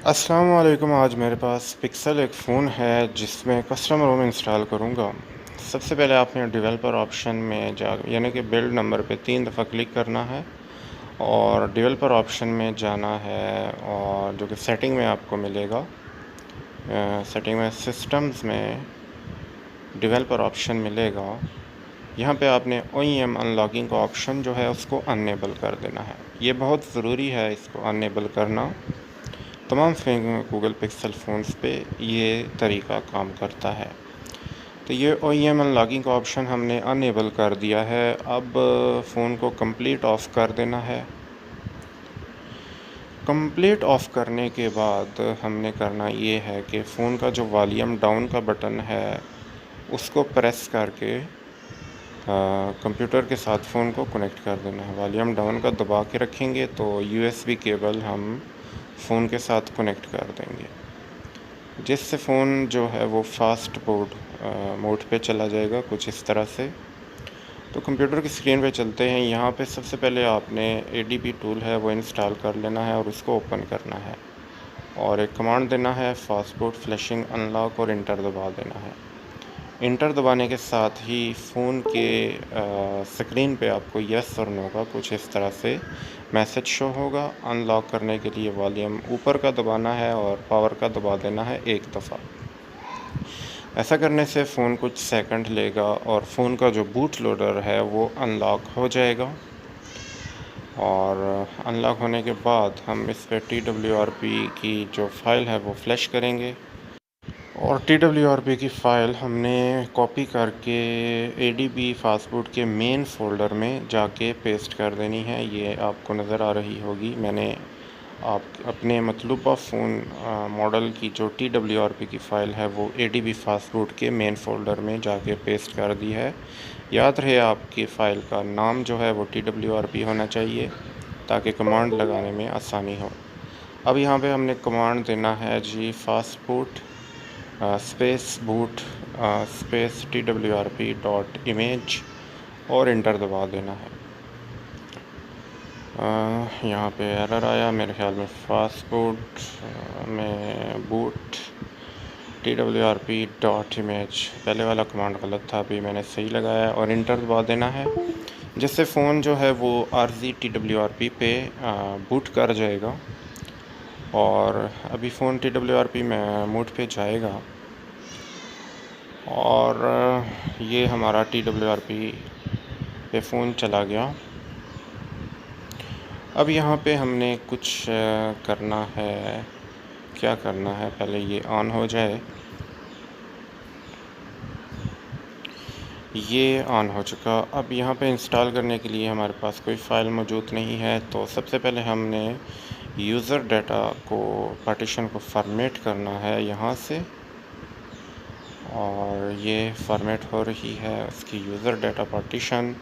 अस्सलाम वालेकुम। आज मेरे पास पिक्सल एक फ़ोन है जिसमें कस्टम रोम इंस्टॉल करूँगा। सबसे पहले आपने डेवलपर ऑप्शन में जा यानी कि बिल्ड नंबर पे 3 दफ़ा क्लिक करना है और डेवलपर ऑप्शन में जाना है और जो कि सेटिंग में आपको मिलेगा। सेटिंग में सिस्टम्स में डेवलपर ऑप्शन मिलेगा। यहाँ पे आपने ओईएम अनलॉकिंग का ऑप्शन जो है उसको अनेबल कर देना है। ये बहुत ज़रूरी है इसको अनेबल करना। तमाम गूगल पिक्सल फ़ोन्स पे ये तरीका काम करता है। तो ये ओईएम अनलॉकिंग का ऑप्शन हमने अनेबल कर दिया है। अब फ़ोन को कंप्लीट ऑफ़ कर देना है। कंप्लीट ऑफ़ करने के बाद हमने करना ये है कि फ़ोन का जो वॉल्यूम डाउन का बटन है उसको प्रेस करके कंप्यूटर के साथ फ़ोन को कनेक्ट कर देना है। वॉल्यूम डाउन का दबा के रखेंगे तो यूएसबी केबल हम फ़ोन के साथ कनेक्ट कर देंगे, जिससे फ़ोन जो है वो फास्ट मोड पे चला जाएगा कुछ इस तरह से। तो कंप्यूटर की स्क्रीन पे चलते हैं। यहाँ पे सबसे पहले आपने एडीबी टूल है वो इंस्टॉल कर लेना है और उसको ओपन करना है और एक कमांड देना है फास्ट बोot फ्लैशिंग अनलॉक और इंटर दबा देना है। इंटर दबाने के साथ ही फ़ोन के स्क्रीन पे आपको यस और नो का कुछ इस तरह से मैसेज शो होगा। अनलॉक करने के लिए वॉल्यूम ऊपर का दबाना है और पावर का दबा देना है एक दफ़ा। ऐसा करने से फ़ोन कुछ सेकंड लेगा और फ़ोन का जो बूट लोडर है वो अनलॉक हो जाएगा। और अनलॉक होने के बाद हम इस पे TWRP की जो फ़ाइल है वो फ्लैश करेंगे और TWRP की फ़ाइल हमने कॉपी करके एडीबी फास्टफूड के मेन फ़ोल्डर में जाके पेस्ट कर देनी है। ये आपको नज़र आ रही होगी। मैंने आप अपने मतलूबा फ़ोन मॉडल की जो TWRP की फ़ाइल है वो एडीबी फास्टफूड के मेन फ़ोल्डर में जाके पेस्ट कर दी है। याद रहे आपकी फ़ाइल का नाम जो है वो TWRP होना चाहिए ताकि कमांड लगाने में आसानी हो। अब यहाँ पे हमने कमांड देना है ji fastboot space boot space TWRP.image और इंटर दबा देना है। यहाँ पे एरर आया मेरे ख्याल में फास्टफूड में बूट TWRP.image पहले वाला कमांड गलत था, अभी मैंने सही लगाया और इंटर दबा देना है, जिससे फ़ोन जो है वो आरज़ी TWRP पे बूट कर जाएगा और अभी फ़ोन TWRP में मोड पे जाएगा और ये हमारा TWRP पे फ़ोन चला गया। अब यहाँ पे हमने कुछ करना है। क्या करना है, पहले ये ऑन हो जाए। ये ऑन हो चुका। अब यहाँ पे इंस्टॉल करने के लिए हमारे पास कोई फ़ाइल मौजूद नहीं है, तो सबसे पहले हमने यूज़र डाटा को पार्टीशन को फॉर्मेट करना है यहाँ से और ये फॉर्मेट हो रही है उसकी यूज़र डाटा पार्टीशन।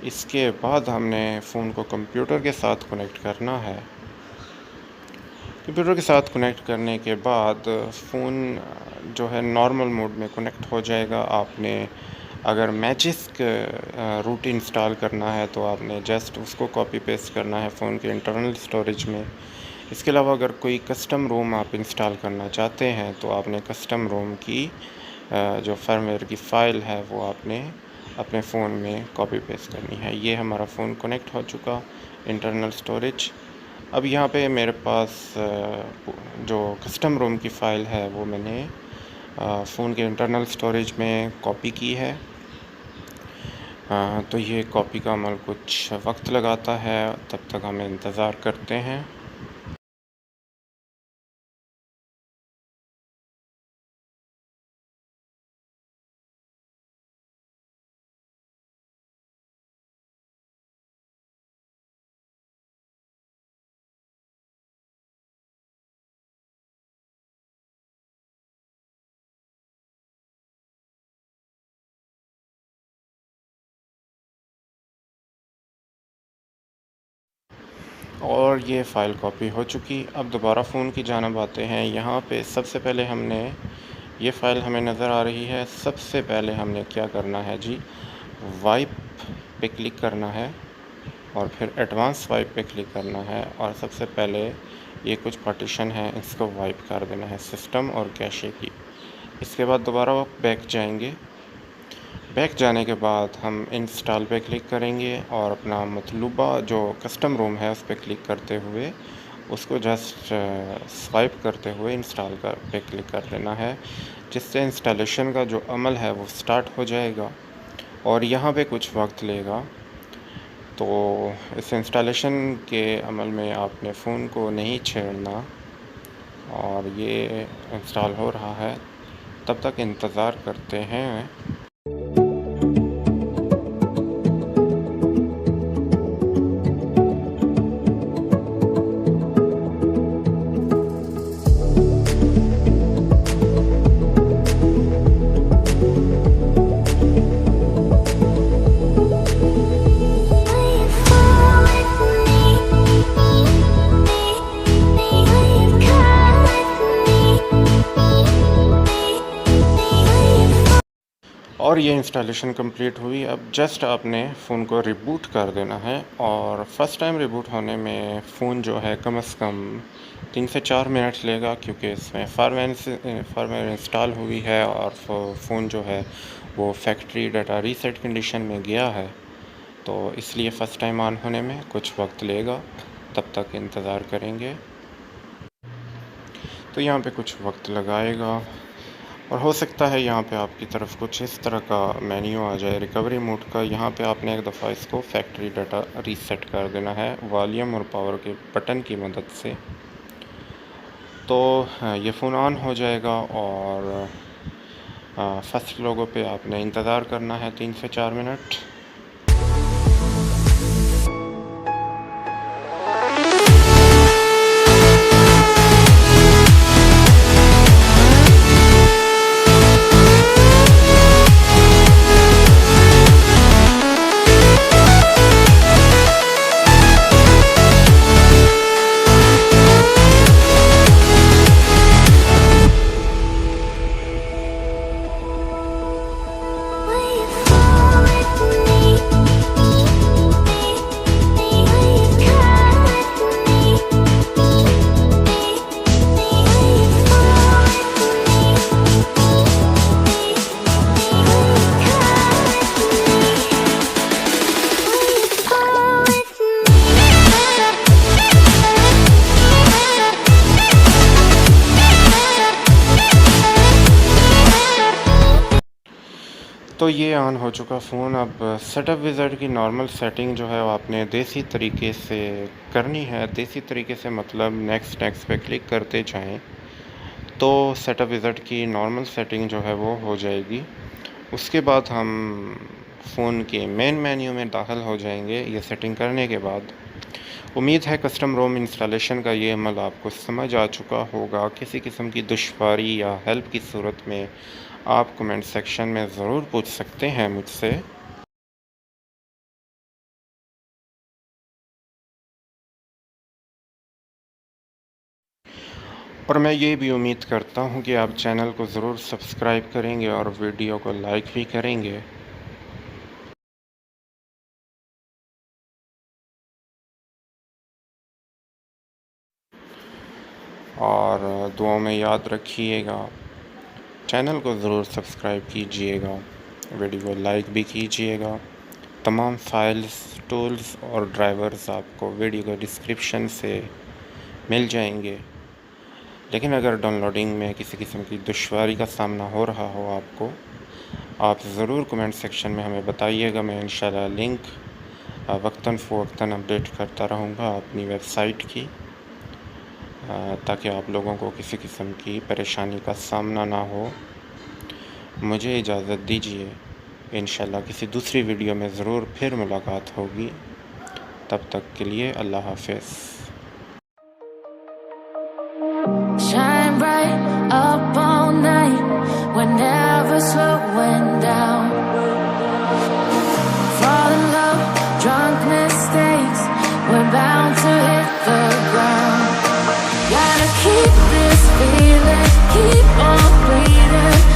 इसके बाद हमने फ़ोन को कंप्यूटर के साथ कनेक्ट करना है। कंप्यूटर के साथ कनेक्ट करने के बाद फ़ोन जो है नॉर्मल मोड में कनेक्ट हो जाएगा। आपने अगर मैजिस्क रूट इंस्टॉल करना है तो आपने जस्ट उसको कॉपी पेस्ट करना है फ़ोन के इंटरनल स्टोरेज में। इसके अलावा अगर कोई कस्टम रोम आप इंस्टॉल करना चाहते हैं तो आपने कस्टम रोम की जो फर्मवेयर की फ़ाइल है वो आपने अपने फ़ोन में कॉपी पेस्ट करनी है। ये हमारा फ़ोन कनेक्ट हो चुका इंटरनल स्टोरेज। अब यहाँ पे मेरे पास जो कस्टम रोम की फ़ाइल है वो मैंने फ़ोन के इंटरनल स्टोरेज में कॉपी की है। तो ये कॉपी का अमल कुछ वक्त लगाता है, तब तक हम इंतज़ार करते हैं। और ये फ़ाइल कॉपी हो चुकी। अब दोबारा फ़ोन की जानिब आते हैं। यहाँ पे सबसे पहले हमने ये फ़ाइल हमें नज़र आ रही है। सबसे पहले हमने क्या करना है जी, वाइप पे क्लिक करना है और फिर एडवांस वाइप पे क्लिक करना है और सबसे पहले ये कुछ पार्टीशन है, इसको वाइप कर देना है सिस्टम और कैशे की। इसके बाद दोबारा आप बैक जाएंगे। बैक जाने के बाद हम इंस्टॉल पे क्लिक करेंगे और अपना मतलूबा जो कस्टम रोम है उस पर क्लिक करते हुए उसको जस्ट स्वाइप करते हुए इंस्टॉल कर पे क्लिक कर देना है, जिससे इंस्टॉलेशन का जो अमल है वो स्टार्ट हो जाएगा और यहाँ पे कुछ वक्त लेगा। तो इस इंस्टॉलेशन के अमल में आपने फ़ोन को नहीं छेड़ना और ये इंस्टॉल हो रहा है, तब तक इंतज़ार करते हैं। और ये इंस्टॉलेशन कंप्लीट हुई। अब जस्ट आपने फ़ोन को रिबूट कर देना है और फर्स्ट टाइम रिबूट होने में फ़ोन जो है कम से कम 3 से 4 मिनट लेगा, क्योंकि इसमें फार्मवेयर इंस्टॉल हुई है और फ़ोन जो है वो फैक्ट्री डाटा रीसेट कंडीशन में गया है, तो इसलिए फ़र्स्ट टाइम ऑन होने में कुछ वक्त लेगा, तब तक इंतज़ार करेंगे। तो यहाँ पे कुछ वक्त लगाएगा और हो सकता है यहाँ पे आपकी तरफ कुछ इस तरह का मेन्यू आ जाए रिकवरी मोड का। यहाँ पे आपने एक दफ़ा इसको फैक्ट्री डाटा रीसेट कर देना है वॉल्यूम और पावर के बटन की मदद से। तो ये फ़ोन ऑन हो जाएगा और फर्स्ट लोगो पे आपने इंतज़ार करना है 3 से 4 मिनट। तो ये ऑन हो चुका फ़ोन। अब सेटअप विज़ार्ड की नॉर्मल सेटिंग जो है वो आपने देसी तरीके से करनी है। देसी तरीके से मतलब नेक्स्ट पे क्लिक करते जाएं तो सेटअप विज़ार्ड की नॉर्मल सेटिंग जो है वो हो जाएगी। उसके बाद हम फ़ोन के मेन मेन्यू में दाखिल हो जाएंगे ये सेटिंग करने के बाद। उम्मीद है कस्टम रोम इंस्टॉलेशन का ये अमल आपको समझ आ चुका होगा। किसी किस्म की दुश्वारी या हेल्प की सूरत में आप कमेंट सेक्शन में ज़रूर पूछ सकते हैं मुझसे। और मैं ये भी उम्मीद करता हूँ कि आप चैनल को ज़रूर सब्सक्राइब करेंगे और वीडियो को लाइक भी करेंगे। और दुआ में याद रखिएगा, चैनल को ज़रूर सब्सक्राइब कीजिएगा, वीडियो को लाइक भी कीजिएगा। तमाम फाइल्स, टूल्स और ड्राइवर्स आपको वीडियो के डिस्क्रिप्शन से मिल जाएंगे। लेकिन अगर डाउनलोडिंग में किसी किस्म की दुश्वारी का सामना हो रहा हो आपको, आप ज़रूर कमेंट सेक्शन में हमें बताइएगा। मैं इंशाल्लाह लिंक वक्तन फ़वक्तन अपडेट करता रहूँगा अपनी वेबसाइट की, ताकि आप लोगों को किसी किस्म की परेशानी का सामना ना हो। मुझे इजाज़त दीजिए, इंशाल्लाह किसी दूसरी वीडियो में ज़रूर फिर मुलाकात होगी। तब तक के लिए अल्लाह हाफ़िज़। Shine bright up all night, we're never slowing down. Fall in love, drunk mistakes, we're bound to hit the ground. Gotta keep this feeling, keep on breathing.